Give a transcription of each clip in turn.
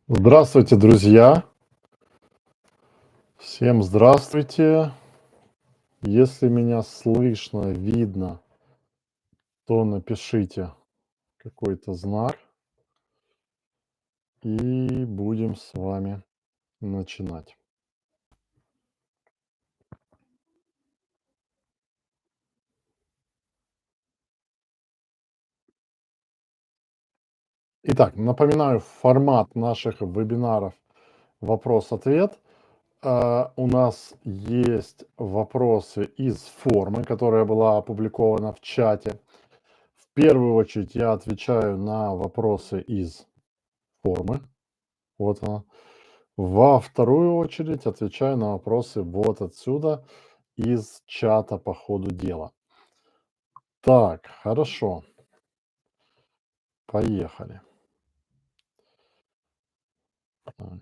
Здравствуйте, друзья! Всем здравствуйте! Если меня слышно, видно, то напишите какой-то знак, и будем с вами начинать. Итак, напоминаю формат наших вебинаров вопрос-ответ. У нас есть вопросы из формы, которая была опубликована в чате. В первую очередь я отвечаю на вопросы из формы. Вот она. Во вторую очередь отвечаю на вопросы вот отсюда, из чата по ходу дела. Так, хорошо. Поехали. Так,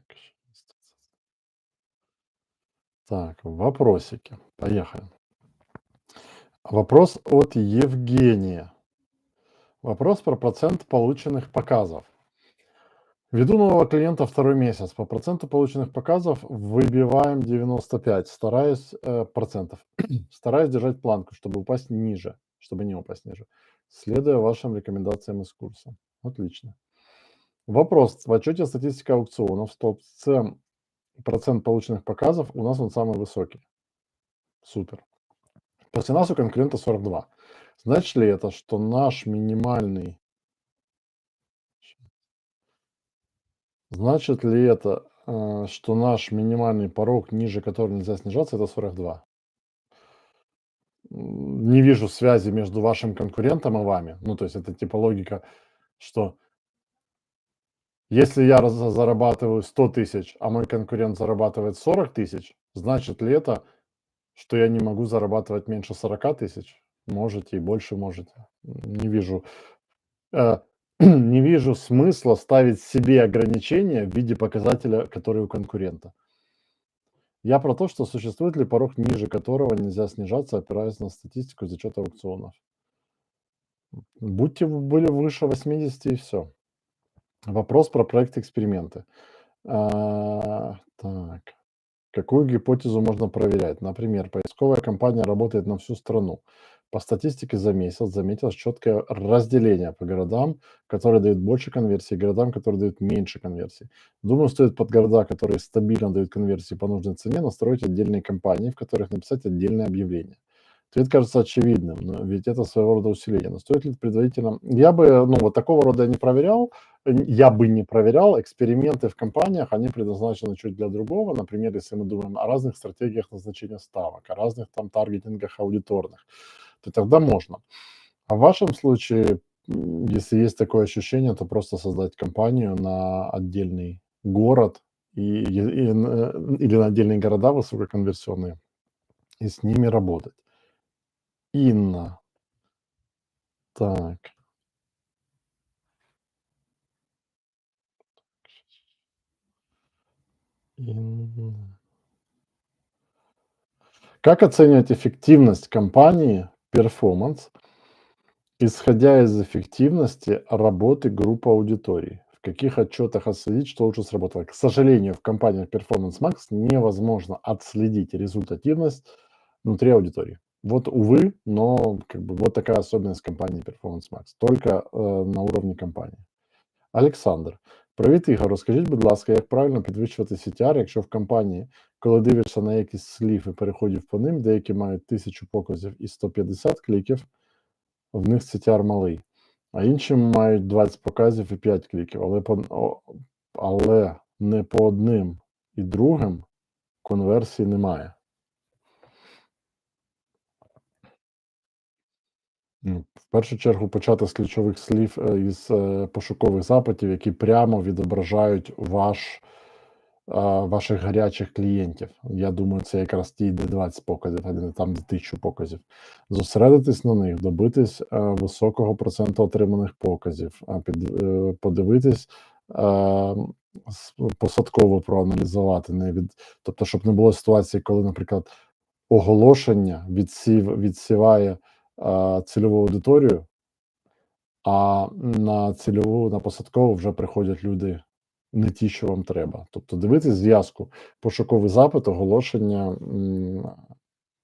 так, вопросики. Поехали. Вопрос от Евгения. Вопрос про процент полученных показов. Веду нового клиента второй месяц. По проценту полученных показов выбиваем 95, процентов. Стараюсь держать планку, чтобы упасть ниже, чтобы не упасть ниже, следуя вашим рекомендациям из курса. Отлично. Вопрос. В отчете статистика аукционов в столбце процент полученных показов у нас он самый высокий. Супер. После нас у конкурента 42. Значит ли это, что наш минимальный Значит ли это, что наш минимальный порог, ниже которого нельзя снижаться, это 42? Не вижу связи между вашим конкурентом и вами. Ну, то есть это типа логика, что если я зарабатываю 100 тысяч, а мой конкурент зарабатывает 40 тысяч, значит ли это, что я не могу зарабатывать меньше 40 тысяч? Можете и больше можете. Не вижу, э, не вижу смысла ставить себе ограничения в виде показателя, который у конкурента. Я про то, что существует ли порог, ниже которого нельзя снижаться, опираясь на статистику из отчета аукционов. Будьте были выше 80 и все. Вопрос про проект-эксперименты. Так. Какую гипотезу можно проверять? Например, поисковая компания работает на всю страну. По статистике за месяц заметилось четкое разделение по городам, которые дают больше конверсий, и городам, которые дают меньше конверсий. Думаю, стоит под города, которые стабильно дают конверсии по нужной цене, настроить отдельные компании, в которых написать отдельное объявление. Ответ кажется очевидным, но ведь это своего рода усиление. Но стоит ли предварительно... Я бы, ну, вот такого рода не проверял, я бы не проверял. Эксперименты в компаниях, они предназначены чуть для другого. Например, если мы думаем о разных стратегиях назначения ставок, о разных там таргетингах аудиторных, то тогда можно. А в вашем случае, если есть такое ощущение, то просто создать компанию на отдельный город или на отдельные города высококонверсионные и с ними работать. Инна. Так. Инна. Как оценивать эффективность компании, перформанс, исходя из эффективности работы группы аудитории? В каких отчетах отследить, что лучше сработало? К сожалению, в компаниях Performance Max невозможно отследить результативность внутри аудитории. Вот, увы, но как бы вот такая особенность компании Performance Max. Только на уровне компании. Олександр, привіт, Ігор. Розкажіть, будь ласка, як правильно підвищувати CTR, якщо в компанії, коли дивишся на якісь слів і переходів по ним, деякі мають 1000 показів і 150 кліків, в них CTR малий, а інші мають 20 показів і 5 кліків, але не по одним і другим конверсії немає. В першу чергу почати з ключових слів, із пошукових запитів, які прямо відображають ваших гарячих клієнтів. Я думаю, це якраз ті, де 20 показів, а не там, де 1000 показів. Зосередитись на них, добитись високого проценту отриманих показів, подивитись, посадково проаналізувати, тобто, щоб не було ситуації, коли, наприклад, оголошення відсіває цільову аудиторію, а на посадкову вже приходять люди не ті, що вам треба. Тобто дивитись зв'язку, пошуковий запит, оголошення,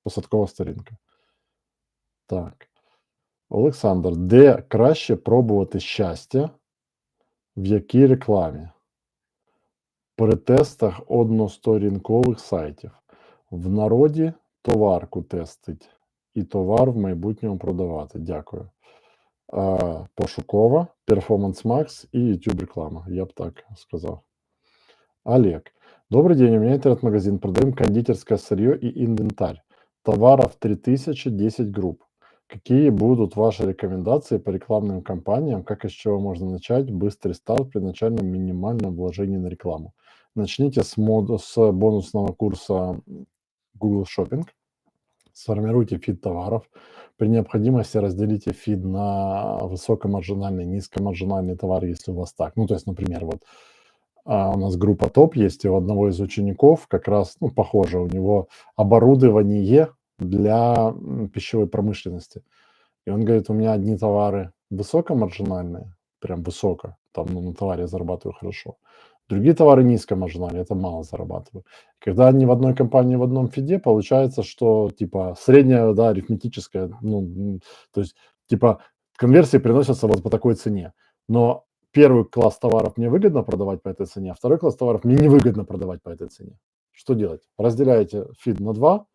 посадкова сторінка. Так. Олександр, де краще пробувати щастя, в якій рекламі? При тестах односторінкових сайтів. В народі товарку тестить і товар в майбутньому продавати. Дякую. Пошукова, Performance Max и YouTube реклама, я бы так сказал. Олег. Добрый день, у меня интернет-магазин, продаем кондитерское сырье и инвентарь. Товаров 3000, 10 групп. Какие будут ваши рекомендации по рекламным кампаниям, как и с чего можно начать быстрый старт при начальном минимальном вложении на рекламу? Начните с бонусного курса Google Shopping, сформируйте фид товаров. При необходимости разделите фид на высокомаржинальный, низкомаржинальный товар, если у вас так. Ну, то есть, например, вот у нас группа ТОП есть, и у одного из учеников как раз, ну, похоже, у него оборудование для пищевой промышленности. И он говорит, у меня одни товары высокомаржинальные, прям высоко, там на товаре зарабатываю хорошо. Другие товары низкомаржинальные, это мало зарабатываю. Когда они в одной компании, в одном фиде, получается, что типа средняя, да, арифметическая, ну, то есть типа конверсии приносятся вот по такой цене. Но первый класс товаров мне выгодно продавать по этой цене, а второй класс товаров мне невыгодно продавать по этой цене. Что делать? Разделяете фид на 2,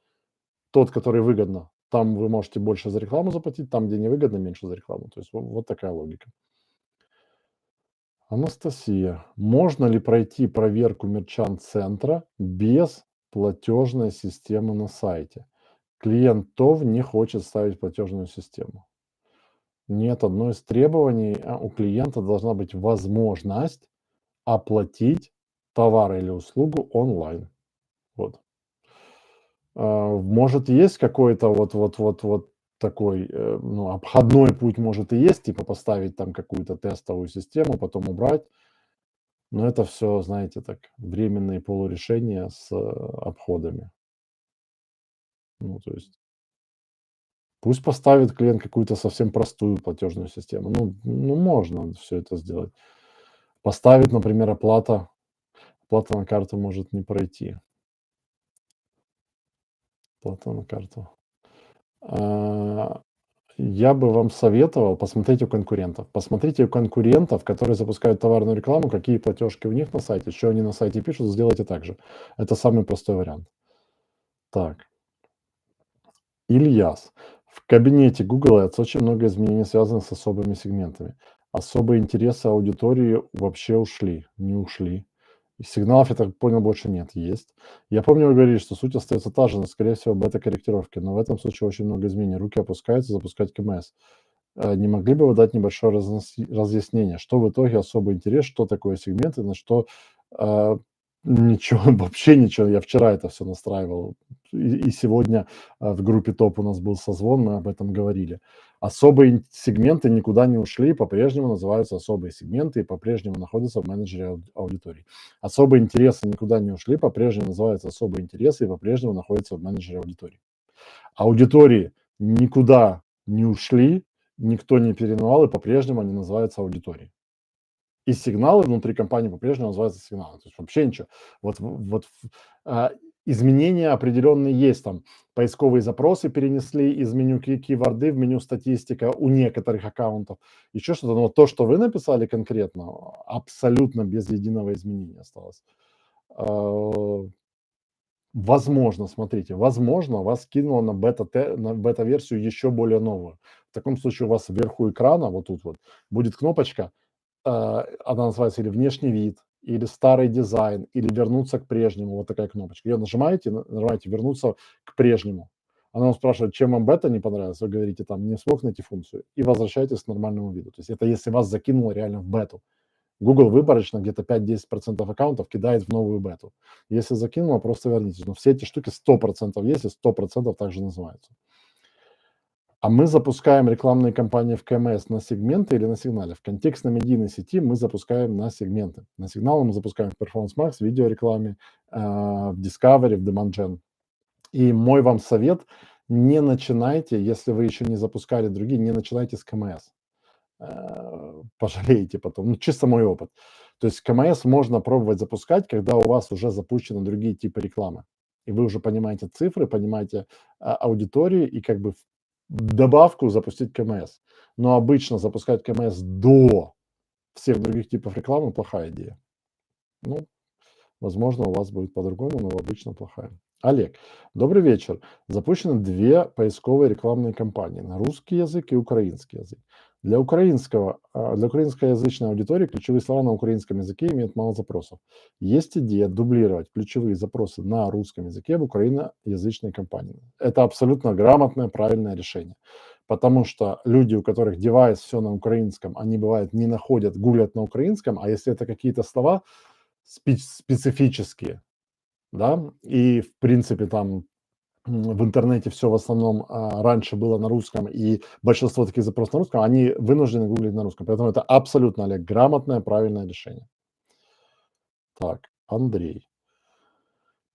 тот, который выгодно, там вы можете больше за рекламу заплатить, там, где невыгодно, меньше за рекламу. То есть вот такая логика. Анастасия, можно ли пройти проверку мерчант-центра без платежной системы на сайте? Клиент ТОВ не хочет ставить платежную систему. Нет, одно из требований у клиента должна быть возможность оплатить товар или услугу онлайн. Вот. Может, есть какой-то вот такой, ну, обходной путь, может, и есть, типа поставить там какую-то тестовую систему, потом убрать. Но это все, знаете, так, временные полурешения с обходами. Ну, то есть пусть поставит клиент какую-то совсем простую платежную систему. Ну, можно все это сделать. Поставить, например, оплата на карту может не пройти. Оплата на карту. А, Я бы вам советовал посмотреть у конкурентов. Посмотрите у конкурентов, которые запускают товарную рекламу, какие платежки у них на сайте, что они на сайте пишут, сделайте так же. Это самый простой вариант. Так, Ильяс. В кабинете Google Ads очень много изменений, связанных с особыми сегментами. Особые интересы аудитории вообще ушли, не ушли. И сигналов, я так понял, больше нет. Есть. Я помню, вы говорили, что суть остается та же, но, скорее всего, бета-корректировки. Но в этом случае очень много изменений. Руки опускаются, запускать КМС. Не могли бы вы дать небольшое разъяснение, что в итоге особый интерес, что такое сегменты, на что а, ничего, вообще ничего. Я вчера это все настраивал. И сегодня в группе ТОП у нас был созвон, мы об этом говорили. Особые сегменты никуда не ушли, по-прежнему называются особые сегменты и по-прежнему находятся в менеджере аудитории. Особые интересы никуда не ушли, по-прежнему называются особые интересы и по-прежнему находятся в менеджере аудитории. Аудитории никуда не ушли, никто не переименовал, и по-прежнему они называются аудиторией. И сигналы внутри компании по-прежнему называются сигналы. То есть вообще ничего. Вот изменения определенные есть. Там поисковые запросы перенесли из меню киворды в меню статистика у некоторых аккаунтов. Еще что-то. Но то, что вы написали конкретно, абсолютно без единого изменения осталось. Возможно, смотрите, возможно, вас кинуло на бета-версию еще более новую. В таком случае у вас вверху экрана, вот тут вот, будет кнопочка, она называется или внешний вид, или старый дизайн, или вернуться к прежнему, вот такая кнопочка. Ее нажимаете вернуться к прежнему. Она вам спрашивает, чем вам бета не понравилось, вы говорите там, не смог найти функцию, и возвращаетесь к нормальному виду. То есть это если вас закинуло реально в бету. Google выборочно где-то 5-10% аккаунтов кидает в новую бету. Если закинуло, просто вернитесь. Но все эти штуки 100% есть и 100% также называются. А мы запускаем рекламные кампании в КМС на сегменты или на сигнале? В контекстно-медийной сети мы запускаем на сегменты. На сигналы мы запускаем в Performance Max, в видеорекламе, в Discovery, в Demand Gen. И мой вам совет, не начинайте, если вы еще не запускали другие, не начинайте с КМС. пожалеете потом. Ну, чисто мой опыт. То есть КМС можно пробовать запускать, когда у вас уже запущены другие типы рекламы. И вы уже понимаете цифры, понимаете аудиторию и как бы в добавку запустить КМС. Но обычно запускать КМС до всех других типов рекламы плохая идея. Ну, возможно, у вас будет по-другому, но обычно плохая. Олег, добрый вечер. Запущены две поисковые рекламные кампании на русский язык и украинский язык. Для украинскоязычной аудитории ключевые слова на украинском языке имеют мало запросов. Есть идея дублировать ключевые запросы на русском языке в украиноязычной кампании. Это абсолютно грамотное, правильное решение. Потому что люди, у которых девайс все на украинском, они бывает не находят, гуглят на украинском, а если это какие-то слова специфические, да, и в принципе там в интернете все в основном раньше было на русском, и большинство таких запросов на русском, они вынуждены гуглить на русском. Поэтому это абсолютно, Олег, грамотное, правильное решение. Так, Андрей.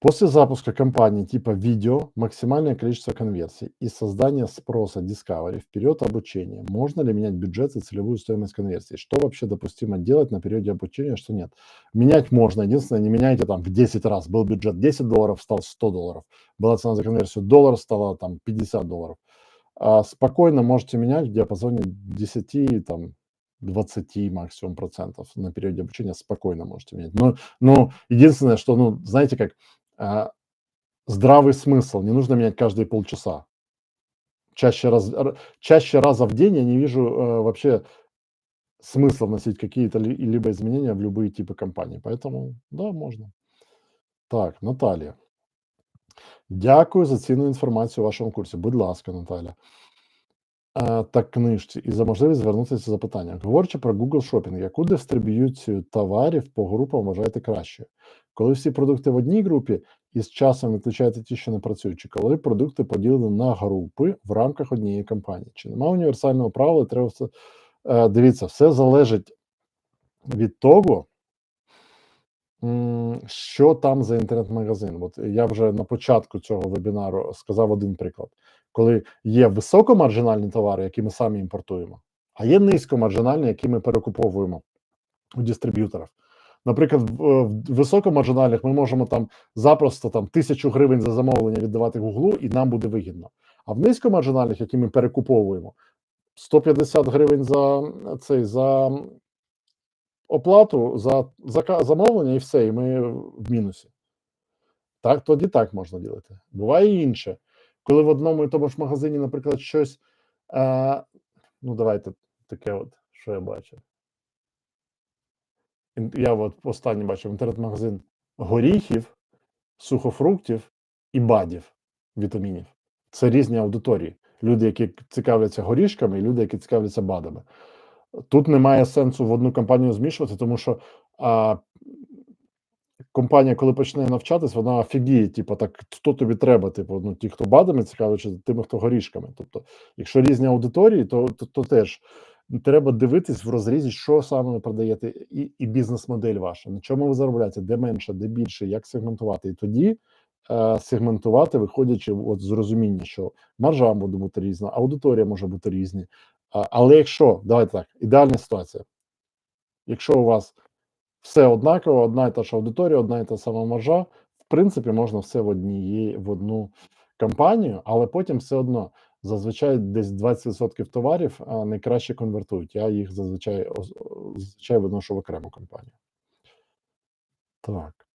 После запуска кампании типа видео, максимальное количество конверсий и создания спроса Discovery вперед обучение. Можно ли менять бюджет и целевую стоимость конверсии? Что вообще допустимо делать на периоде обучения, что нет? Менять можно. Единственное, не меняйте там в 10 раз. Был бюджет $10, стал $100. Была цена за конверсию $1, стала там $50. Спокойно можете менять в диапазоне 10, там, 20 максимум процентов на периоде обучения спокойно можете менять. Но единственное, что, ну, знаете как, здравый смысл. Не нужно менять каждые полчаса. Чаще раза в день я не вижу вообще смысла вносить какие-то либо изменения в любые типы компаний. Поэтому, да, можно. Так, Наталія. Дякую за цінну інформацію у вашому курсі. Будь ласка, Наталя. Та книжці і за можливість звернутися з запитанням. Говорячи про Google Shopping, яку дистриб'юцію товарів по групам вважаєте кращою? Коли всі продукти в одній групі і з часом відключаєте ті, що не працюють, чи коли продукти поділені на групи в рамках однієї компанії? Чи немає універсального правила, треба все... Дивіться, все залежить від того, що там за інтернет-магазин. От я вже на початку цього вебінару сказав один приклад. Коли є високомаржинальні товари, які ми самі імпортуємо, а є низькомаржинальні, які ми перекуповуємо у дистриб'юторів. Наприклад, в високомаржинальних ми можемо там запросто там 1000 гривень за замовлення віддавати Гуглу, і нам буде вигідно. А в низькомаржинальних, які ми перекуповуємо, 150 гривень за оплату, за замовлення і все, і ми в мінусі. Так, тоді так можна ділити. Буває і інше. Коли в одному і тому ж магазині, наприклад, щось, ну давайте таке от, що я бачив. Я от останній бачив інтернет-магазин горіхів, сухофруктів і БАДів, вітамінів. Це різні аудиторії. Люди, які цікавляться горішками, і люди, які цікавляться БАДами. Тут немає сенсу в одну компанію змішувати, тому що компанія, коли почне навчатись, вона офігіє, типу, так хто тобі треба? Типу, ну ті, хто БАДами цікавляться, тими, хто горішками. Тобто, якщо різні аудиторії, то теж треба дивитись в розрізі, що саме ви продаєте, і бізнес-модель ваша. На чому ви заробляєте, де менше, де більше, як сегментувати. І тоді сегментувати, виходячи от з розуміння, що маржа може бути різна, аудиторія може бути різні. Але якщо, давайте так, ідеальна ситуація. Якщо у вас все однаково, одна і та ж аудиторія, одна і та сама маржа, в принципі, можна все в одну компанію, але потім все одно зазвичай десь 20% товарів найкраще конвертують. Я їх зазвичай виношу в окрему компанію. Так.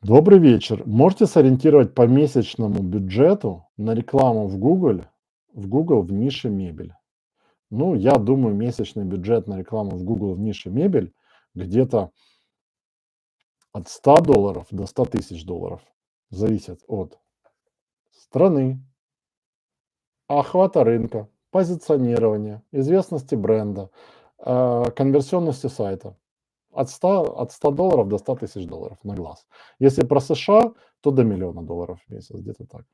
Добрый вечер. Можете сориентировать по месячному бюджету на рекламу в Google в нише мебель? Ну, я думаю, месячный бюджет на рекламу в Google в нише мебель где-то от $100 до $100 000. Зависит от страны, охвата рынка, позиционирования, известности бренда, конверсионности сайта. От $100 до $100 000 на глаз. Если про США, то до $1 000 000 в месяц, где-то так.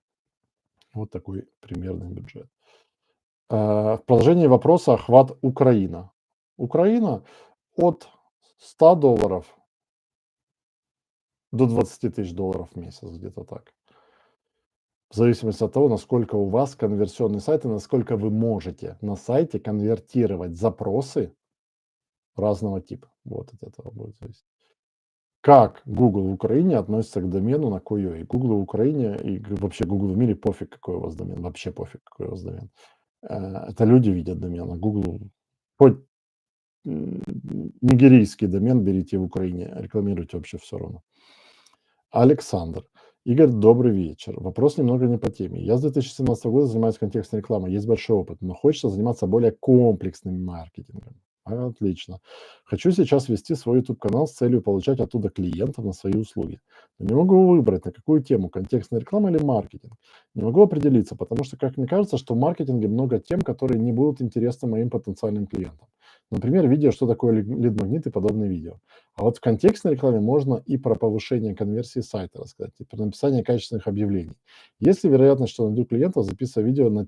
Вот такой примерный бюджет. В продолжении вопроса охват Украина. Украина от $100 до $20 000 в месяц, где-то так. в зависимости от того, насколько у вас конверсионный сайт и насколько вы можете на сайте конвертировать запросы разного типа. Вот от этого будет зависеть. Как Google в Украине относится к домену на .ua? Google в Украине и вообще Google в мире пофиг, какой у вас домен, вообще пофиг, какой у вас домен. Это люди видят домен, а Google хоть нигерийский домен берите в Украине, рекламируйте вообще все равно. Александр. Игорь, добрый вечер. Вопрос немного не по теме. Я с 2017 года занимаюсь контекстной рекламой, есть большой опыт, но хочется заниматься более комплексным маркетингом. Отлично. Хочу сейчас вести свой YouTube-канал с целью получать оттуда клиентов на свои услуги. Но не могу выбрать, на какую тему, контекстная реклама или маркетинг. Не могу определиться, потому что, как мне кажется, что в маркетинге много тем, которые не будут интересны моим потенциальным клиентам. Например, видео, что такое лид-магнит и подобные видео. А вот в контекстной рекламе можно и про повышение конверсии сайта рассказать, и про написание качественных объявлений. Есть ли вероятность, что найду клиентов, записывая видео на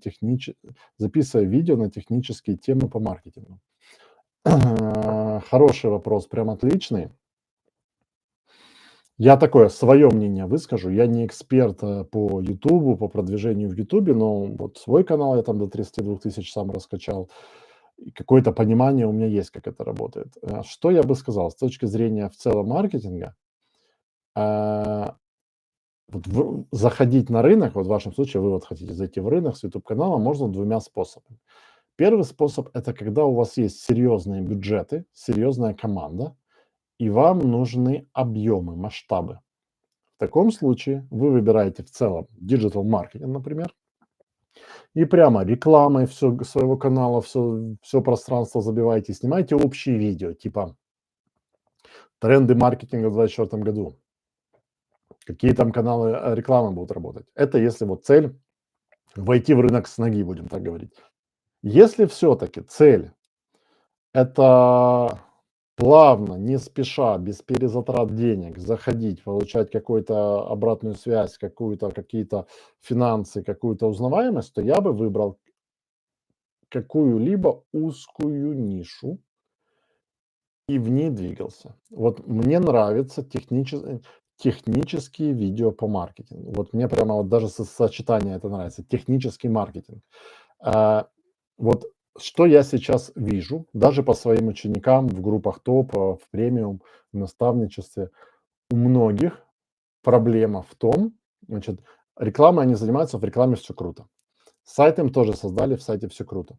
технические темы по маркетингу? Хороший вопрос, прям отличный. Я такое свое мнение выскажу. Я не эксперт по Ютубу, по продвижению в Ютубе, но вот свой канал я там до 32 тысяч сам раскачал. И какое-то понимание у меня есть, как это работает. Что я бы сказал с точки зрения в целом маркетинга? А, вот заходить на рынок, вот в вашем случае вы вот хотите зайти в рынок с YouTube-канала, можно двумя способами. Первый способ – это когда у вас есть серьезные бюджеты, серьезная команда, и вам нужны объемы, масштабы. В таком случае вы выбираете в целом digital маркетинг, например, и прямо рекламой все своего канала, все пространство забиваете, снимаете общие видео, типа тренды маркетинга в 2024 году, какие там каналы рекламы будут работать. Это если вот цель войти в рынок с ноги, будем так говорить. Если все-таки цель – это плавно, не спеша, без перезатрат денег заходить, получать какую-то обратную связь, какие-то финансы, какую-то узнаваемость, то я бы выбрал какую-либо узкую нишу и в ней двигался. Вот мне нравятся технические видео по маркетингу. Вот мне прямо вот даже сочетание это нравится. Технический маркетинг. А, вот что я сейчас вижу, даже по своим ученикам в группах топ, в премиум, в наставничестве, у многих проблема в том, значит, рекламой они занимаются, в рекламе все круто. Сайт им тоже создали, в сайте все круто.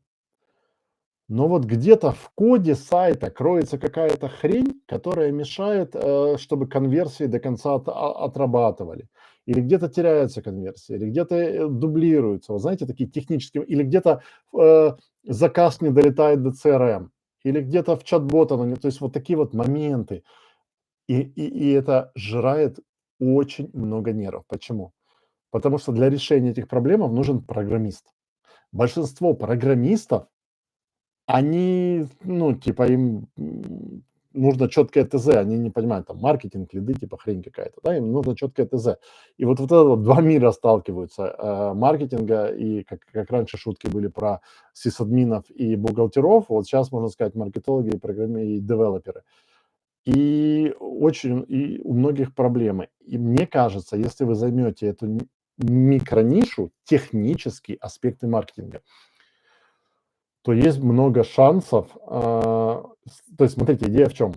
Но вот где-то в коде сайта кроется какая-то хрень, которая мешает, чтобы конверсии до конца отрабатывали. Или где-то теряются конверсии, или где-то дублируются. Вот знаете, такие технические, или где-то э, заказ не долетает до CRM, или где-то в чат-бот оно не... То есть вот такие вот моменты. И это жрает очень много нервов. Почему? Потому что для решения этих проблем нужен программист. Большинство программистов они, ну, типа, им нужно четкое ТЗ, они не понимают, там, маркетинг, лиды, типа, хрень какая-то, да, им нужно четкое ТЗ. И вот это вот 2 мира сталкиваются, маркетинга и, как раньше шутки были про сисадминов и бухгалтеров, вот сейчас можно сказать маркетологи и девелоперы. И у многих проблемы. И мне кажется, если вы займете эту микронишу, технические аспекты маркетинга, то есть много шансов. То есть, смотрите, идея в чем?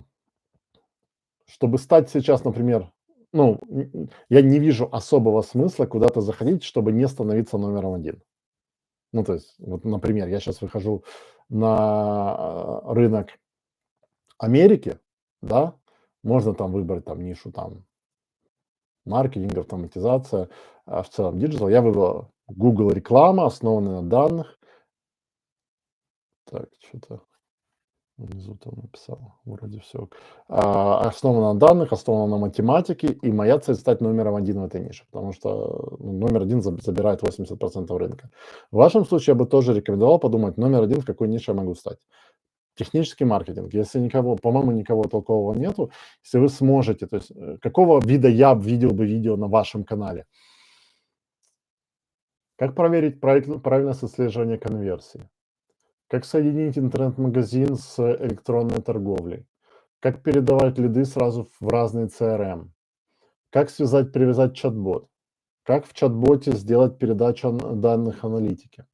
Чтобы стать сейчас, например, ну, я не вижу особого смысла куда-то заходить, чтобы не становиться номером один. Ну, то есть, вот, например, я сейчас выхожу на рынок Америки, да, можно там выбрать там нишу там маркетинг, автоматизация, в целом диджитал. Я выбрал Google реклама, основанная на данных. Так, что-то внизу там написал, вроде все. Основано на данных, основано на математике, и моя цель стать номером один в этой нише, потому что номер один забирает 80% рынка. В вашем случае я бы тоже рекомендовал подумать, номер один, в какой нише я могу стать. Технический маркетинг. Если никого, по-моему, никого толкового нету, если вы сможете, то есть какого вида я видел бы видео на вашем канале? Как проверить правильность отслеживания конверсии? Как соединить интернет-магазин с электронной торговлей? Как передавать лиды сразу в разные CRM? Как привязать чат-бот? Как в чат-боте сделать передачу данных аналитики?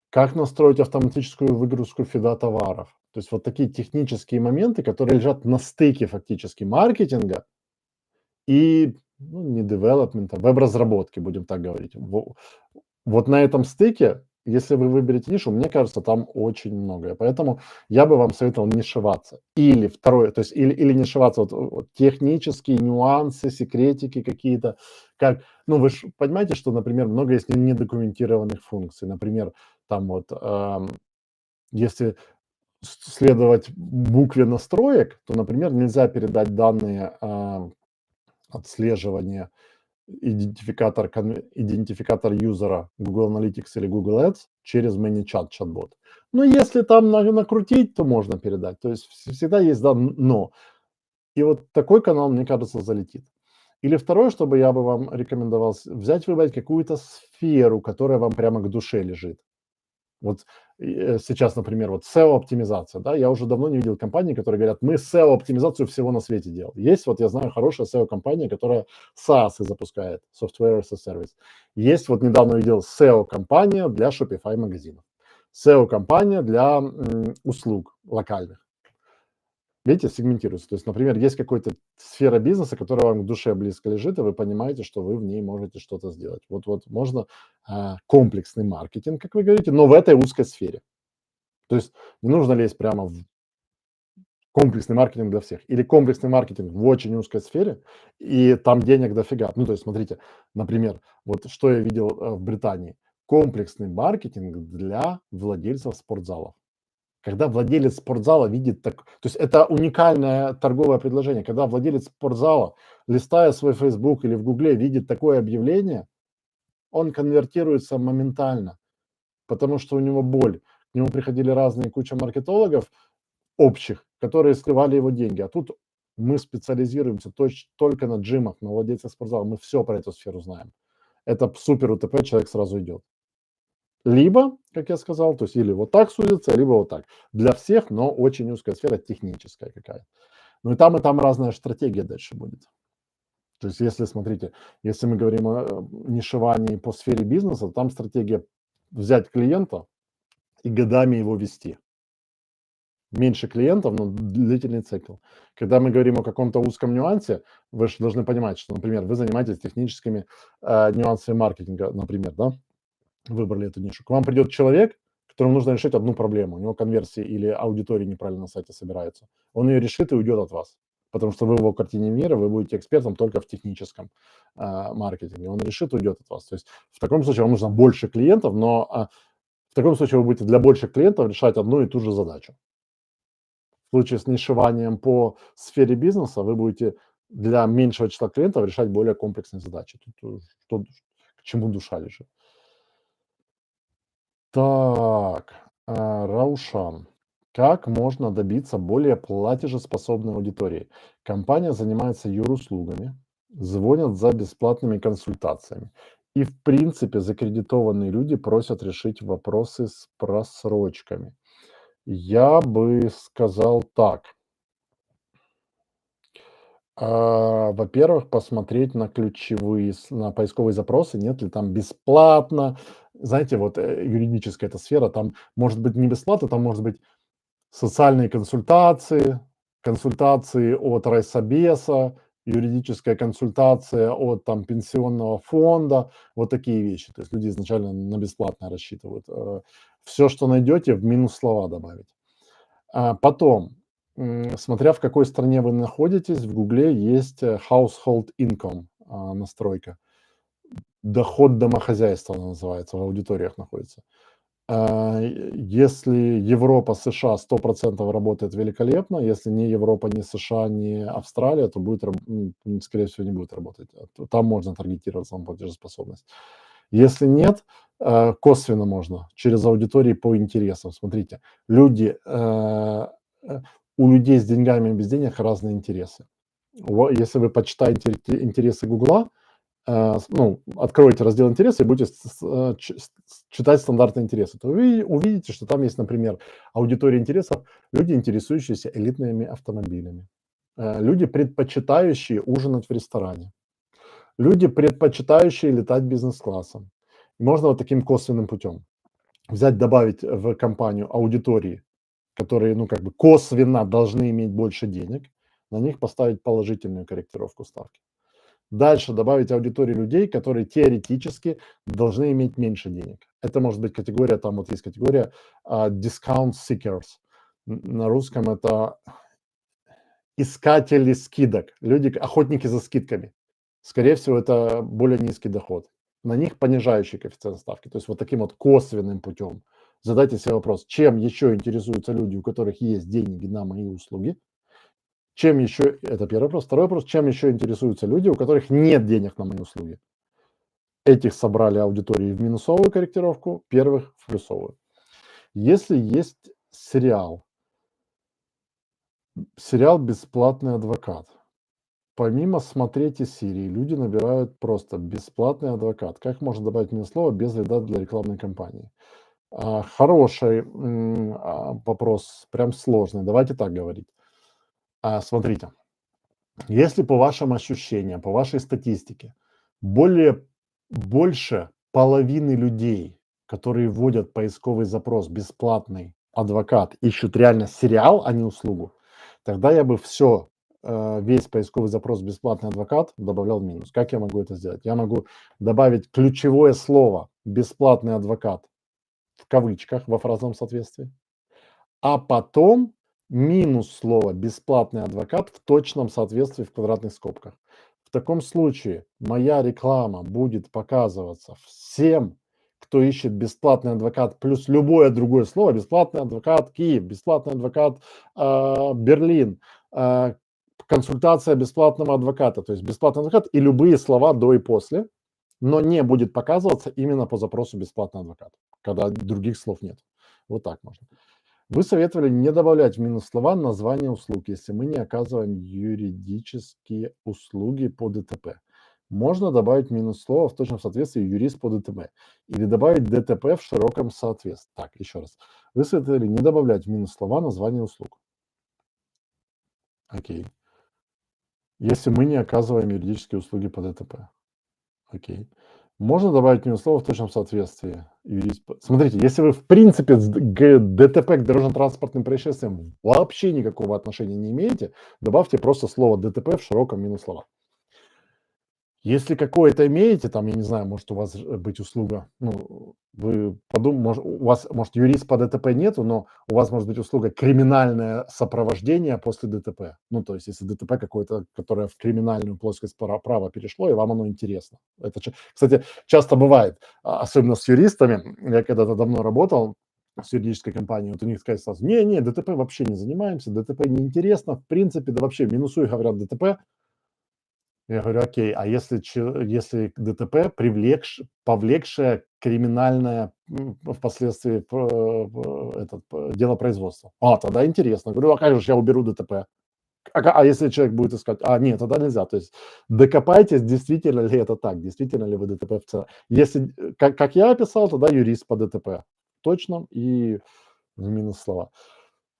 Как настроить автоматическую выгрузку фида товаров? То есть вот такие технические моменты, которые лежат на стыке фактически маркетинга и, ну, не девелопмента, веб-разработки, будем так говорить. Вот на этом стыке, если вы выберете нишу, мне кажется, там очень многое. Поэтому я бы вам советовал нишеваться. Или второе, то есть или нишеваться, вот технические нюансы, секретики какие-то. Как, ну, вы же понимаете, что, например, много есть недокументированных функций. Например, там вот, если следовать букве настроек, то, например, нельзя передать данные отслеживания идентификатор юзера Google Analytics или Google Ads через ManyChat чат-бот. Но если там накрутить, то можно передать. То есть всегда есть да, но. И вот такой канал, мне кажется, залетит. Или второе, что бы я бы вам рекомендовал, взять, выбрать какую-то сферу, которая вам прямо к душе лежит. Вот сейчас, например, вот SEO-оптимизация, да, я уже давно не видел компаний, которые говорят, мы SEO-оптимизацию всего на свете делаем. Есть, вот я знаю, хорошая SEO-компания, которая SaaS запускает, Software as a Service. Есть, вот недавно видел SEO-компания для Shopify магазинов, SEO-компания для услуг локальных. Видите, сегментируется. То есть, например, есть какая-то сфера бизнеса, которая вам к душе близко лежит, и вы понимаете, что вы в ней можете что-то сделать. Вот можно комплексный маркетинг, как вы говорите, но в этой узкой сфере. То есть не нужно лезть прямо в комплексный маркетинг для всех. Или комплексный маркетинг в очень узкой сфере, и там денег дофига. Ну, то есть, смотрите, например, вот что я видел в Британии. Комплексный маркетинг для владельцев спортзалов. Когда владелец спортзала видит так, то есть это уникальное торговое предложение, когда владелец спортзала, листая свой Facebook или в Гугле, видит такое объявление, он конвертируется моментально, потому что у него боль. К нему приходили разные куча маркетологов общих, которые сливали его деньги. А тут мы специализируемся только на джимах, на владельцах спортзала. Мы все про эту сферу знаем. Это супер УТП, человек сразу идет. Либо, как я сказал, то есть или вот так судится, либо вот так. Для всех, но очень узкая сфера, техническая какая-то. Ну и там разная стратегия дальше будет. То есть если, смотрите, если мы говорим о нишевании по сфере бизнеса, там стратегия взять клиента и годами его вести. Меньше клиентов, но длительный цикл. Когда мы говорим о каком-то узком нюансе, вы же должны понимать, что, например, вы занимаетесь техническими нюансами маркетинга, например, да, выбрали эту нишу. К вам придет человек, которому нужно решить одну проблему. У него конверсии или аудитории неправильно на сайте собираются. Он ее решит и уйдет от вас. Потому что вы в его картине мира, вы будете экспертом только в техническом маркетинге. Он решит и уйдет от вас. То есть в таком случае вам нужно больше клиентов, но в таком случае вы будете для больших клиентов решать одну и ту же задачу. В случае с нишеванием по сфере бизнеса вы будете для меньшего числа клиентов решать более комплексные задачи. Тут к чему душа лежит. Так, Раушан. Как можно добиться более платежеспособной аудитории? Компания занимается юруслугами, звонят за бесплатными консультациями. И, в принципе, закредитованные люди просят решить вопросы с просрочками. Я бы сказал так. Во-первых, посмотреть на ключевые, на поисковые запросы, нет ли там бесплатно. Знаете, вот юридическая эта сфера, там может быть не бесплатно, там может быть социальные консультации, консультации от райсобеса, юридическая консультация от там пенсионного фонда, вот такие вещи. То есть люди изначально на бесплатное рассчитывают. Все, что найдете, в минус слова добавить. Потом, смотря в какой стране вы находитесь, в Гугле есть household income настройка. Доход домохозяйства она называется, в аудиториях находится. Если Европа, США 100% работает великолепно, если не Европа, не США, не Австралия, то будет, скорее всего, не будет работать. Там можно таргетироваться на платежеспособность. Если нет, косвенно можно, через аудитории по интересам. Смотрите, люди, у людей с деньгами и без денег разные интересы. Если вы почитаете интересы Гугла, ну, откроете раздел интересы и будете читать стандартные интересы, то вы увидите, что там есть, например, аудитория интересов, люди, интересующиеся элитными автомобилями, люди, предпочитающие ужинать в ресторане, Люди, предпочитающие летать бизнес-классом. Можно вот таким косвенным путем взять, добавить в компанию аудитории, которые, ну, как бы косвенно должны иметь больше денег, на них поставить положительную корректировку ставки. Дальше добавить аудитории людей, которые теоретически должны иметь меньше денег. Это может быть категория, там вот есть категория discount seekers. На русском это искатели скидок, люди, охотники за скидками. Скорее всего, это более низкий доход. На них понижающий коэффициент ставки. То есть вот таким вот косвенным путем. Задайте себе вопрос, чем еще интересуются люди, у которых есть деньги на мои услуги? Чем еще, это первый вопрос. Второй вопрос, чем еще интересуются люди, у которых нет денег на мои услуги? Этих собрали аудитории в минусовую корректировку, первых в плюсовую. Если есть сериал «Бесплатный адвокат», помимо смотреть из серии, люди набирают просто «бесплатный адвокат». Как можно добавить мне слово без вреда для рекламной кампании? Хороший вопрос, прям сложный. Давайте так говорить. Смотрите, если по вашим ощущениям, по вашей статистике, больше половины людей, которые вводят поисковый запрос «бесплатный адвокат», ищут реально сериал, а не услугу, тогда я бы весь поисковый запрос «бесплатный адвокат» добавлял в минус. Как я могу это сделать? Я могу добавить ключевое слово «бесплатный адвокат» в кавычках во фразовом соответствии, а потом минус слова «бесплатный адвокат» в точном соответствии в квадратных скобках. В таком случае моя реклама будет показываться всем, кто ищет бесплатный адвокат, плюс любое другое слово: бесплатный адвокат Киев, бесплатный адвокат Берлин, консультация бесплатного адвоката, то есть бесплатный адвокат и любые слова до и после, но не будет показываться именно по запросу бесплатный адвокат, когда других слов нет. Вот так можно. Вы советовали не добавлять в минус слова название услуг, если мы не оказываем юридические услуги по ДТП. Можно добавить минус слово в точном соответствии юрист по ДТП или добавить ДТП в широком соответствии. Так, еще раз. Вы советовали не добавлять в минус слова название услуг. Окей. Если мы не оказываем юридические услуги по ДТП. Окей. Можно добавить минус слово в точном соответствии. Смотрите, если вы в принципе к ДТП, к дорожно-транспортным происшествиям вообще никакого отношения не имеете, добавьте просто слово ДТП в широком минус слова. Если какое-то имеете, там, я не знаю, может у вас быть услуга, ну, вы подумайте, у вас, может, юрист по ДТП нету, но у вас может быть услуга криминальное сопровождение после ДТП. Ну, то есть, если ДТП какое-то, которое в криминальную плоскость права перешло, и вам оно интересно. Это, кстати, часто бывает, особенно с юристами. Я когда-то давно работал с юридической компанией, вот у них сказать сразу: не, ДТП вообще не занимаемся, ДТП неинтересно, в принципе, да вообще минусуй, говорят, ДТП. Я говорю: окей, а если ДТП, повлекшее криминальное впоследствии дело производства? Тогда интересно. Говорю: а как же я уберу ДТП? А если человек будет искать? Нет, тогда нельзя. То есть докопайтесь, действительно ли это так, действительно ли вы ДТП в целом. Если, как я описал, тогда юрист по ДТП. Точно и в минус слова.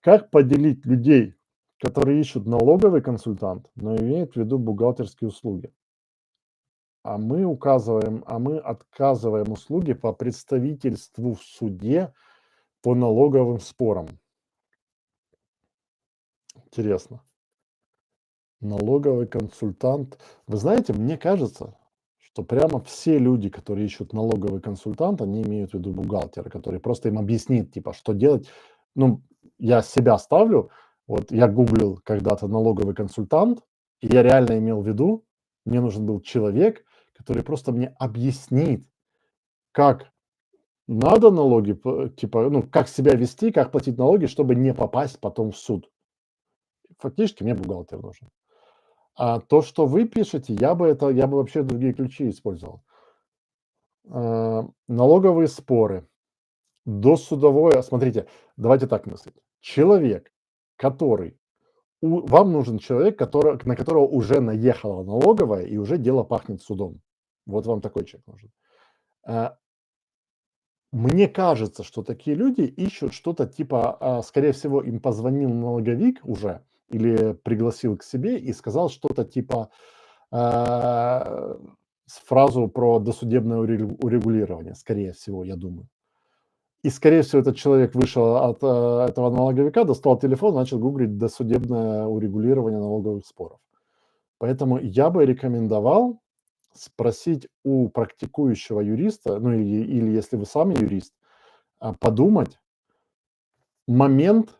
Как поделить людей, которые ищут налоговый консультант, но имеют в виду бухгалтерские услуги? Мы отказываем услуги по представительству в суде по налоговым спорам. Интересно. Налоговый консультант. Вы знаете, мне кажется, что прямо все люди, которые ищут налоговый консультант, они имеют в виду бухгалтера, который просто им объяснит, типа, что делать. Ну, я себя ставлю, вот я гуглил когда-то налоговый консультант, и я реально имел в виду, мне нужен был человек, который просто мне объяснит, как надо налоги, типа, ну, как себя вести, как платить налоги, чтобы не попасть потом в суд. Фактически мне бухгалтер нужен. А то, что вы пишете, я бы вообще другие ключи использовал. Налоговые споры, досудовое. Смотрите, давайте так мыслить. Человек, который вам нужен человек, на которого уже наехала налоговая и уже дело пахнет судом. Вот вам такой человек нужен. Мне кажется, что такие люди ищут что-то типа, скорее всего, им позвонил налоговик уже или пригласил к себе и сказал что-то типа, фразу про досудебное урегулирование, скорее всего, я думаю. И, скорее всего, этот человек вышел от этого налоговика, достал телефон, начал гуглить досудебное урегулирование налоговых споров. Поэтому я бы рекомендовал спросить у практикующего юриста, ну или если вы сами юрист, подумать момент,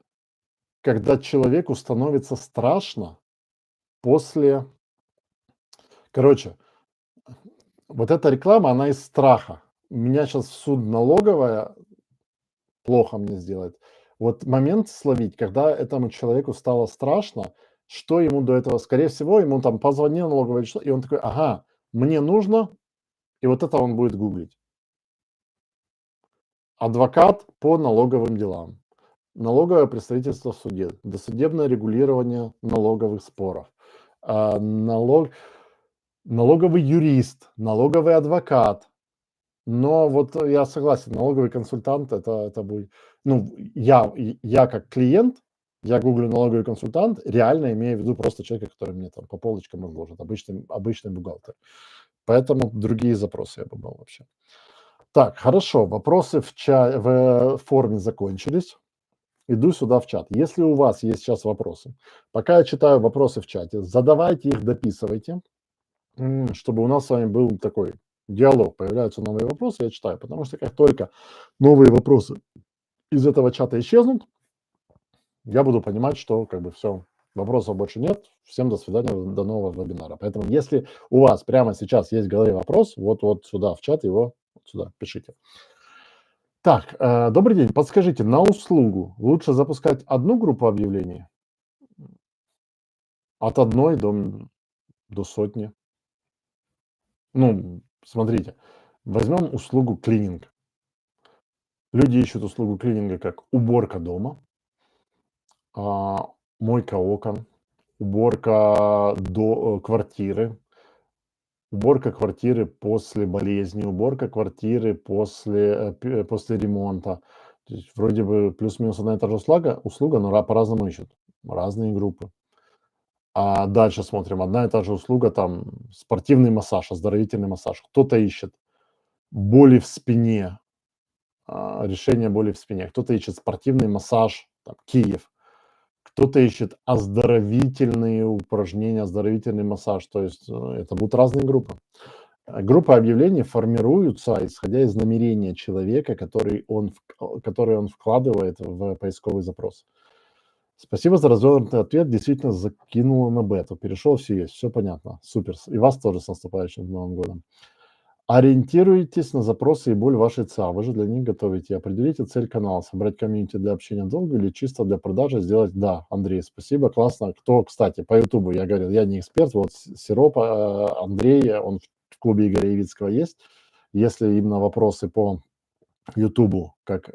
когда человеку становится страшно после... Короче, вот эта реклама, она из страха. Меня сейчас в суд налоговая плохо мне сделает. Вот момент словить, когда этому человеку стало страшно, что ему до этого, скорее всего, ему там позвонил налоговый, и он такой, ага, мне нужно, и вот это он будет гуглить. Адвокат по налоговым делам, налоговое представительство в суде, досудебное регулирование налоговых споров, налоговый юрист, налоговый адвокат. Но вот я согласен, налоговый консультант это будет... Ну, я как клиент, я гуглю налоговый консультант, реально имея в виду просто человека, который мне там по полочкам разложит, обычный бухгалтер. Поэтому другие запросы я бы брал вообще. Так, хорошо, вопросы в форме закончились. Иду сюда в чат. Если у вас есть сейчас вопросы, пока я читаю вопросы в чате, задавайте их, дописывайте, чтобы у нас с вами был такой диалог. Появляются новые вопросы, я читаю, потому что как только новые вопросы из этого чата исчезнут, я буду понимать, что как бы все, вопросов больше нет. Всем до свидания, до нового вебинара. Поэтому если у вас прямо сейчас есть в голове вопрос, вот сюда в чат его, вот сюда пишите. Так, добрый день. Подскажите, на услугу лучше запускать одну группу объявлений? От одной до сотни. Ну, смотрите, возьмем услугу клининг. Люди ищут услугу клининга как уборка дома, мойка окон, уборка квартиры, уборка квартиры после болезни, уборка квартиры после ремонта. То есть вроде бы плюс-минус одна и та же услуга, но по-разному ищут, разные группы. А дальше смотрим, одна и та же услуга, там спортивный массаж, оздоровительный массаж. Кто-то ищет боли в спине, решение боли в спине, кто-то ищет спортивный массаж, там, Киев, кто-то ищет оздоровительные упражнения, оздоровительный массаж, то есть это будут разные группы. Группы объявлений формируются, исходя из намерения человека, который он вкладывает в поисковый запрос. Спасибо за развернутый ответ, действительно закинуло на бету, перешел, все есть, все понятно, супер. И вас тоже с наступающим Новым годом. Ориентируйтесь на запросы и боль вашей ЦА. Вы же для них готовите. Определите цель канала. Собрать комьюнити для общения долго или чисто для продажи сделать? Да, Андрей, спасибо, классно. Кто, кстати, по Ютубу, я говорил, я не эксперт, вот Сироп, Андрей, он в клубе Игоря Явицкого есть. Если именно вопросы по Ютубу, как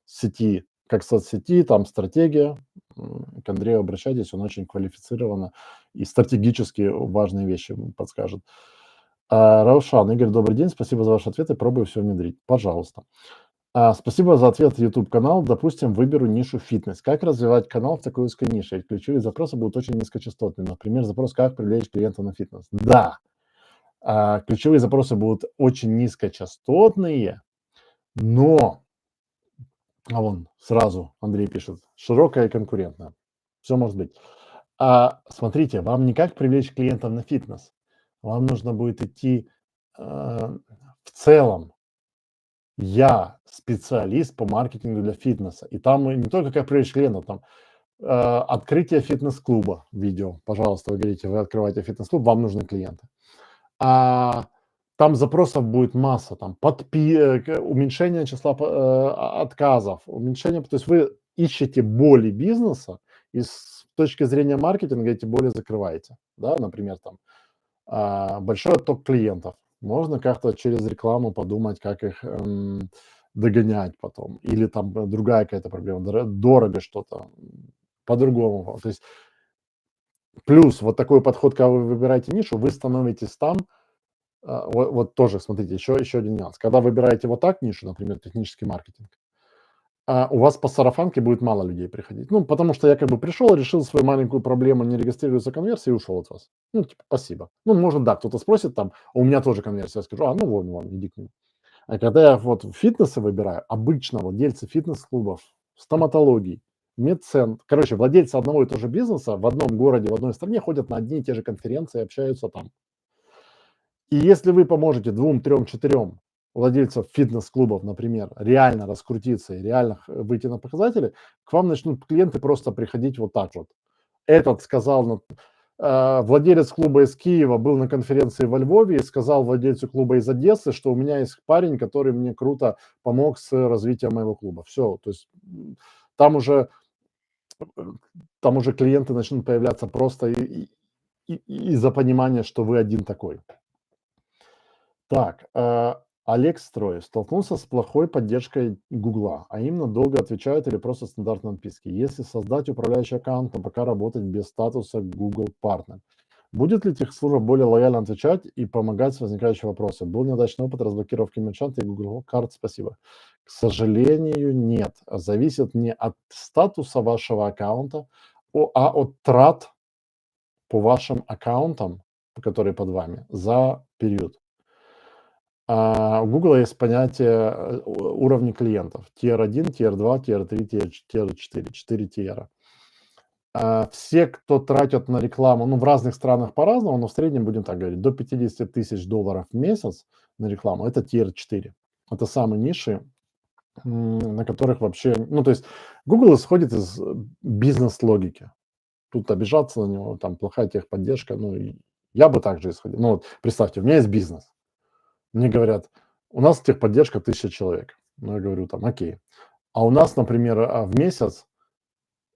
сети, как соцсети, там стратегия, к Андрею обращайтесь, он очень квалифицированно и стратегически важные вещи подскажет. Раушан, Игорь, добрый день, спасибо за ваш ответ, и пробую все внедрить. Пожалуйста. Спасибо за ответ, YouTube-канал. Допустим, выберу нишу фитнес. Как развивать канал в такой узкой нише? Ключевые запросы будут очень низкочастотные. Например, запрос «Как привлечь клиента на фитнес?» Да, ключевые запросы будут очень низкочастотные, но, вон сразу Андрей пишет, широкая и конкурентная. Все может быть. Смотрите, вам не как привлечь клиентов на фитнес. Вам нужно будет идти в целом. Я специалист по маркетингу для фитнеса. И там не только как привлечь клиентов, там открытие фитнес-клуба, видео. Пожалуйста, вы говорите, вы открываете фитнес-клуб, вам нужны клиенты. Там запросов будет масса, там уменьшение числа отказов, уменьшение, то есть вы ищете боли бизнеса и с точки зрения маркетинга эти боли закрываете, да, например, там большой отток клиентов, можно как-то через рекламу подумать, как их догонять потом, или там другая какая-то проблема, дорого что-то, по-другому, то есть плюс вот такой подход, когда вы выбираете нишу, вы становитесь там. Вот тоже, смотрите, еще один нюанс. Когда выбираете вот так нишу, например, технический маркетинг, у вас по сарафанке будет мало людей приходить. Ну, потому что я как бы пришел, решил свою маленькую проблему, не регистрируется конверсия и ушел от вас. Ну, типа, спасибо. Ну, может, да, кто-то спросит там, у меня тоже конверсия, я скажу, ну вон, иди к нему. А когда я вот фитнесы выбираю, обычно владельцы фитнес-клубов, стоматологий, медцентр, короче, владельцы одного и того же бизнеса в одном городе, в одной стране ходят на одни и те же конференции, общаются там. И если вы поможете 2, 3, 4 владельцев фитнес-клубов, например, реально раскрутиться и реально выйти на показатели, к вам начнут клиенты просто приходить вот так вот. Этот сказал, владелец клуба из Киева был на конференции во Львове и сказал владельцу клуба из Одессы, что у меня есть парень, который мне круто помог с развитием моего клуба. Все, то есть там уже, э, там уже клиенты начнут появляться просто из-за понимания, что вы один такой. Так, Олег Строев столкнулся с плохой поддержкой Гугла, а именно долго отвечают или просто стандартные отписки. Если создать управляющий аккаунт, но пока работать без статуса Google Partner, будет ли техслужба более лояльно отвечать и помогать с возникающими вопросами? Был неудачный опыт разблокировки мерчанта и Google карт, спасибо. К сожалению, нет. Зависит не от статуса вашего аккаунта, а от трат по вашим аккаунтам, которые под вами, за период. У Гугла есть понятие уровней клиентов. Tier 1, Tier 2, Tier 3, Tier 4. 4 тиера. Все, кто тратят на рекламу, ну, в разных странах по-разному, но в среднем, будем так говорить, до 50 тысяч долларов в месяц на рекламу, это Tier 4. Это самые ниши, на которых вообще... Ну, то есть Google исходит из бизнес-логики. Тут обижаться на него, там плохая техподдержка, ну, я бы также исходил. Ну, вот представьте, у меня есть бизнес. Мне говорят, у нас техподдержка 1000 человек. Ну, я говорю там, окей. А у нас, например, в месяц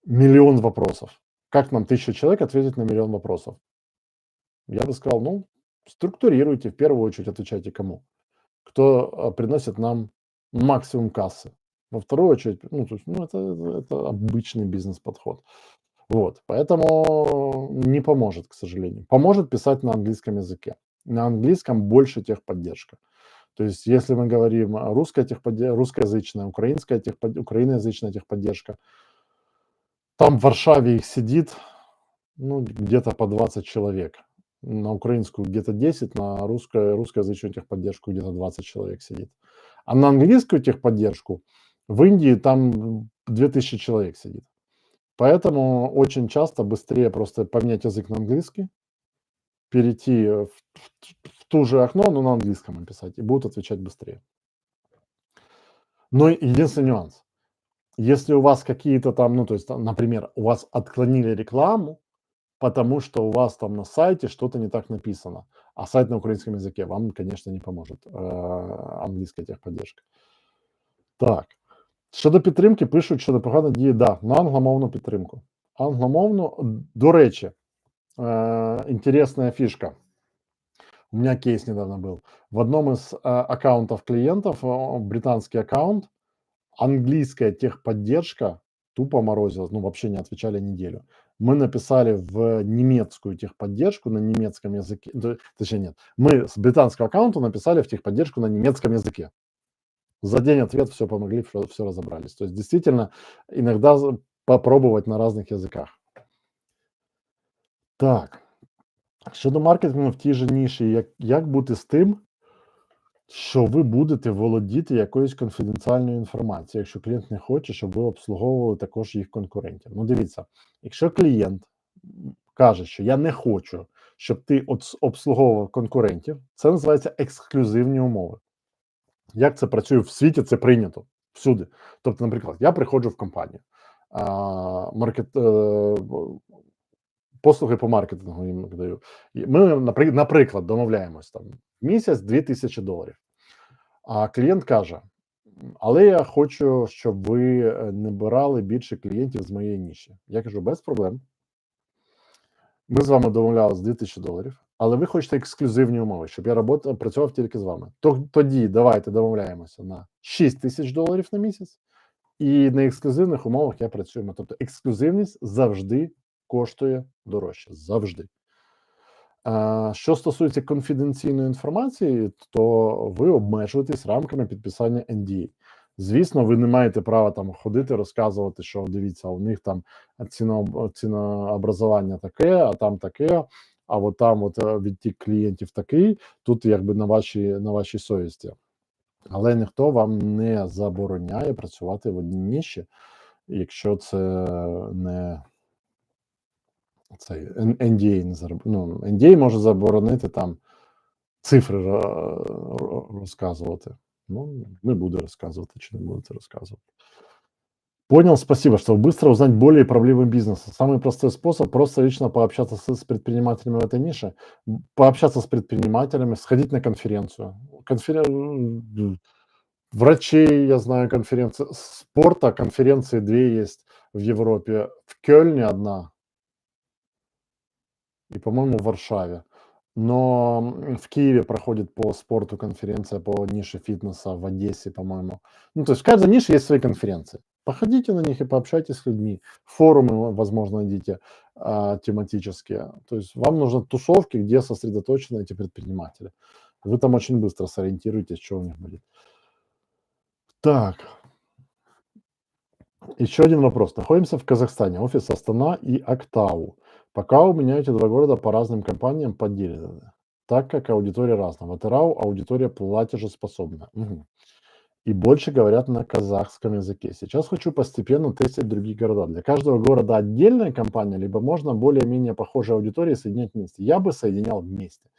1 000 000 вопросов. Как нам 1000 человек ответить на 1 000 000 вопросов? Я бы сказал, ну, структурируйте, в первую очередь отвечайте кому? Кто приносит нам максимум кассы. Во вторую очередь, ну, то есть, ну, это обычный бизнес-подход. Вот, поэтому не поможет, к сожалению. Поможет писать на английском языке. На английском больше техподдержка. То есть, если мы говорим русскоязычная, украиноязычная техподдержка, там в Варшаве их сидит, ну, где-то по 20 человек. На украинскую где-то 10, на русскоязычную техподдержку где-то 20 человек сидит. А на английскую техподдержку в Индии там 2000 человек сидит. Поэтому очень часто быстрее просто поменять язык на английский, перейти в ту же окно, но на английском написать, и будут отвечать быстрее. Но единственный нюанс. Если у вас какие-то там, ну, то есть, например, у вас отклонили рекламу, потому что у вас там на сайте что-то не так написано, а сайт на украинском языке, вам, конечно, не поможет англійська техподдержка. Так. Щодо підтримки, пишуть, що непогано діє, да, на англомовну підтримку. Англомовну, до речі, интересная фишка. У меня кейс недавно был. В одном из аккаунтов клиентов, британский аккаунт, английская техподдержка тупо морозилась, ну, вообще не отвечали неделю. Мы написали в немецкую техподдержку на немецком языке, точнее нет, мы с британского аккаунта написали в техподдержку на немецком языке. За день ответ, все помогли, все разобрались. То есть действительно иногда попробовать на разных языках. Так, щодо маркетингу в тій же ніші, як бути з тим, що ви будете володіти якоюсь конфіденціальною інформацією, якщо клієнт не хоче, щоб ви обслуговували також їх конкурентів? Ну, дивіться, якщо клієнт каже, що я не хочу, щоб ти обслуговував конкурентів, це називається ексклюзивні умови. Як це працює в світі, це прийнято всюди. Тобто, наприклад, я приходжу в компанію, послуги по маркетингу їм даю. І ми, наприклад, домовляємось там місяць $2000. А клієнт каже: але я хочу, щоб ви не брали більше клієнтів з моєї ніші. Я кажу, без проблем. Ми з вами домовлялися $2000, але ви хочете ексклюзивні умови, щоб я працював тільки з вами. Тоді давайте домовляємося на $6000 на місяць, і на ексклюзивних умовах я працюємо. Тобто ексклюзивність завжди коштує дорожче. Завжди. Що стосується конфіденційної інформації, то ви обмежуєтесь рамками підписання NDA. Звісно, ви не маєте права там ходити, розказувати, що дивіться, у них там цінообразування таке, а там таке, а от там відтік клієнтів такий, тут якби на вашій совісті. Але ніхто вам не забороняє працювати в одній ніші, якщо це не цей NDA не NDA може заборонити там цифри розказувати. Ну, не буду рассказывать, чи не будете рассказывать. Понял, спасибо, чтобы быстро узнать более проблемы бизнеса. Самый простой способ — просто лично пообщаться с предпринимателями в этой нише, пообщаться с предпринимателями, сходить на конференцию. Врачей, я знаю, конференции, спорта, конференции 2 есть в Европе. В Кёльне одна и, по-моему, в Варшаве. Но в Киеве проходит по спорту конференция по нише фитнеса, в Одессе, по-моему. Ну, то есть в каждой нише есть свои конференции. Походите на них и пообщайтесь с людьми. Форумы, возможно, найдите тематические. То есть вам нужны тусовки, где сосредоточены эти предприниматели. Вы там очень быстро сориентируетесь, что у них будет. Так, еще один вопрос. Находимся в Казахстане, офис Астана и Актау. Пока у меня эти 2 города по разным компаниям поделены, так как аудитория разная. В Атырау аудитория платежеспособная. Мгм. И больше говорят на казахском языке. Сейчас хочу постепенно тестить другие города. Для каждого города отдельная компания, либо можно более-менее похожие аудитории соединять вместе. Я бы соединял вместе.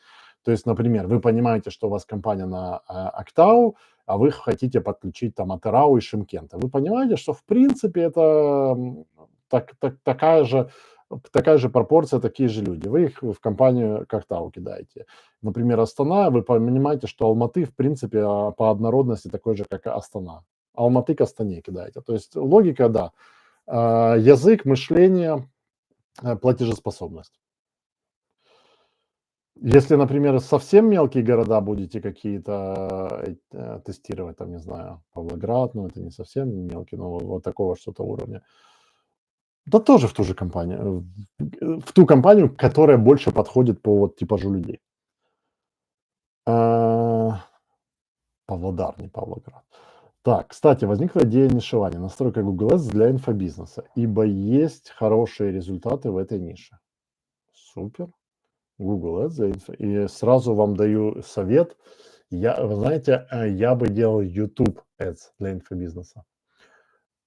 То есть, например, вы понимаете, что у вас компания на Актау, а вы хотите подключить там Атырау и Шымкента. Вы понимаете, что в принципе это такая же пропорция, такие же люди. Вы их в компанию к Актау кидаете. Например, Астана, вы понимаете, что Алматы в принципе по однородности такой же, как и Астана. Алматы к Астане кидаете. То есть логика, да. Язык, мышление, платежеспособность. Если, например, совсем мелкие города будете какие-то тестировать, там, не знаю, Павлоград, ну, это не совсем мелкий, но вот такого что-то уровня, да тоже в ту же компанию, в ту компанию, которая больше подходит по вот типажу людей. А, Павлодар, не Павлоград. Так, кстати, возникла идея нишевания, настройка Google Ads для инфобизнеса, ибо есть хорошие результаты в этой нише. Супер. Google Ads и сразу вам даю совет. Вы знаете, я бы делал YouTube Ads для инфобизнеса.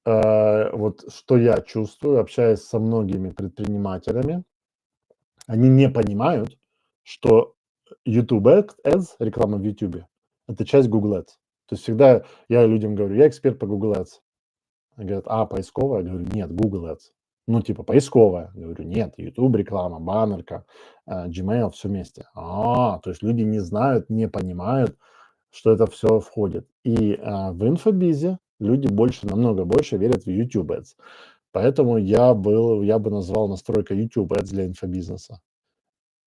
Вот что я чувствую, общаясь со многими предпринимателями, они не понимают, что YouTube Ads, реклама в YouTube, это часть Google Ads. То есть всегда я людям говорю, я эксперт по Google Ads. Они говорят, поисковая? Я говорю, нет, Google Ads. Ну, типа, поисковая. Я говорю, нет, YouTube реклама, баннерка, Gmail, все вместе. То есть люди не знают, не понимают, что это все входит. И в инфобизе люди намного больше верят в YouTube Ads. Поэтому я бы назвал настройка YouTube Ads для инфобизнеса.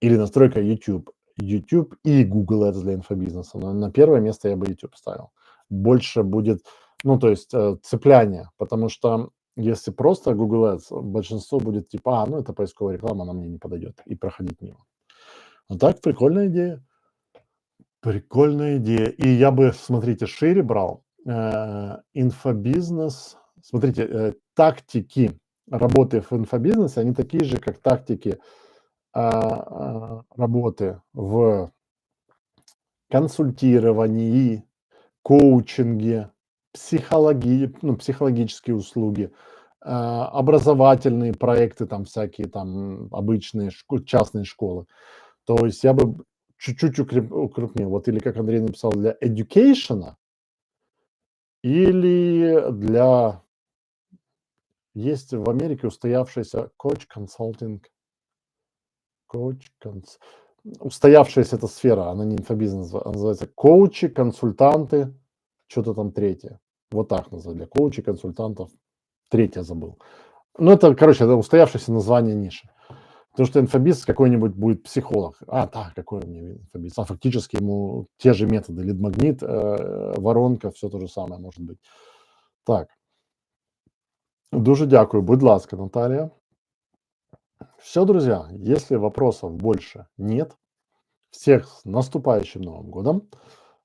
Или настройка YouTube. YouTube и Google Ads для инфобизнеса. Но на первое место я бы YouTube ставил. Больше будет, ну, то есть цепляние. Потому что если просто Google Ads, большинство будет типа, ну, это поисковая реклама, она мне не подойдет. И проходить мимо. А так, прикольная идея. Прикольная идея. И я бы, смотрите, шире брал. Инфобизнес. Смотрите, тактики работы в инфобизнесе, они такие же, как тактики работы в консультировании, коучинге, психологические услуги, образовательные проекты там всякие, там обычные частные школы. То есть я бы чуть-чуть укрупнил. Вот или как Андрей написал, для education или для... Есть в Америке устоявшийся коуч-консалтинг, устоявшаяся эта сфера, она не инфобизнес, она называется коучи, консультанты, что-то там третье. Вот так назвать, для коучей, консультантов. Третье забыл. Ну, это, короче, это устоявшееся название ниши. Потому что инфобиз какой-нибудь будет психолог. Да, какой у меня инфобиз? Фактически ему те же методы. Лид-магнит, воронка, все то же самое может быть. Так. Дуже дякую. Будь ласка, Наталья. Все, друзья, если вопросов больше нет, всех с наступающим Новым годом.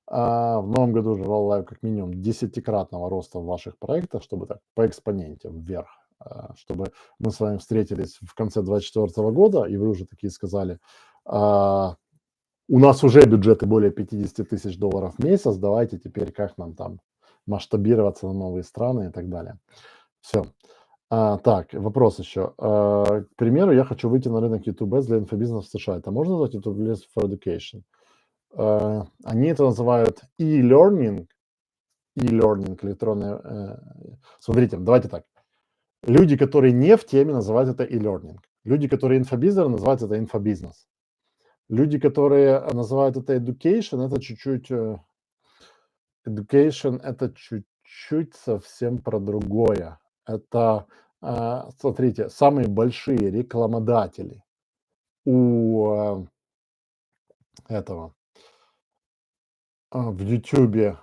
В новом году желаю как минимум десятикратного роста в ваших проектах, чтобы так по экспоненте вверх, чтобы мы с вами встретились в конце 2024 года, и вы уже такие сказали: а, у нас уже бюджеты более 50 тысяч долларов в месяц, давайте теперь как нам там масштабироваться на новые страны и так далее. Все. Так, вопрос еще. К примеру, я хочу выйти на рынок YouTube Ads для инфобизнеса в США. Это можно назвать YouTube Ads for Education? Они это называют e-learning, электронное. Смотрите, давайте так. Люди, которые не в теме, называют это e-learning. Люди, которые инфобизнер, называют это инфобизнес. Люди, которые называют это education, это чуть-чуть education, это чуть-чуть совсем про другое. Это, смотрите, самые большие рекламодатели у этого в YouTube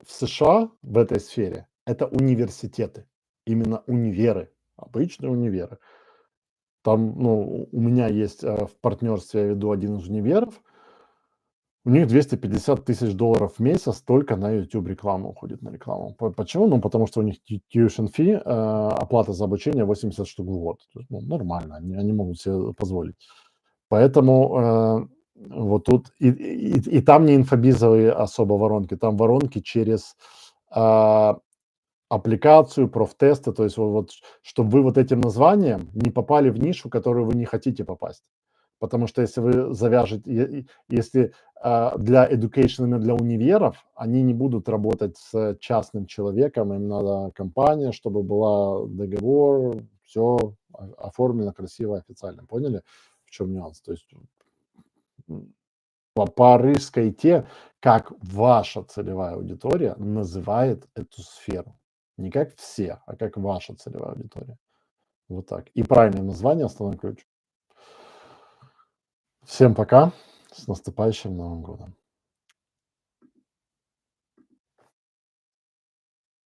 в США в этой сфере это университеты, именно универы, обычные универы. Там, ну, у меня есть в партнерстве, я веду один из универов, у них 250 тысяч долларов в месяц только на YouTube рекламу уходит, на рекламу. Почему? Ну, потому что у них tuition fee, оплата за обучение 80 штук в год. То есть, ну, нормально, они могут себе позволить. Поэтому вот тут и там не инфобизовые особо воронки, там воронки через аппликацию, профтесты, то есть вот, чтобы вы вот этим названием не попали в нишу, в которую вы не хотите попасть. Потому что если вы завяжете, если для education, именно для универов, они не будут работать с частным человеком, им надо компания, чтобы была договор, все оформлено красиво, официально. Поняли, в чем нюанс? То есть порыскайте, как ваша целевая аудитория называет эту сферу. Не как все, а как ваша целевая аудитория. Вот так. И правильное название — основной ключ. Всем пока. С наступающим Новым годом.